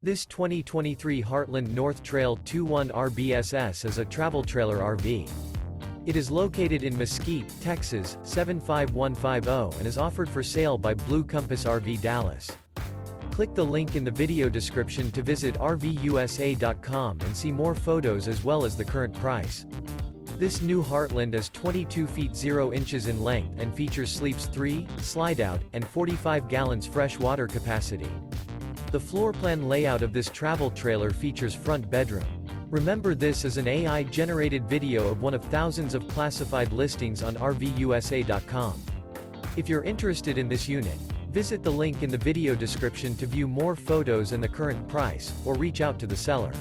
This 2023 Heartland North Trail 21 RBSS is a travel trailer RV. It is located in Mesquite, Texas, 75150 and is offered for sale by Blue Compass RV Dallas. Click the link in the video description to visit RVUSA.com and see more photos as well as the current price. This new Heartland is 22 feet 0 inches in length and features sleeps 3, Slideout, and 45 gallons fresh water capacity. The floor plan layout of this travel trailer features front bedroom. Remember, this is an AI-generated video of one of thousands of classified listings on RVUSA.com. If you're interested in this unit, visit the link in the video description to view more photos and the current price, or reach out to the seller.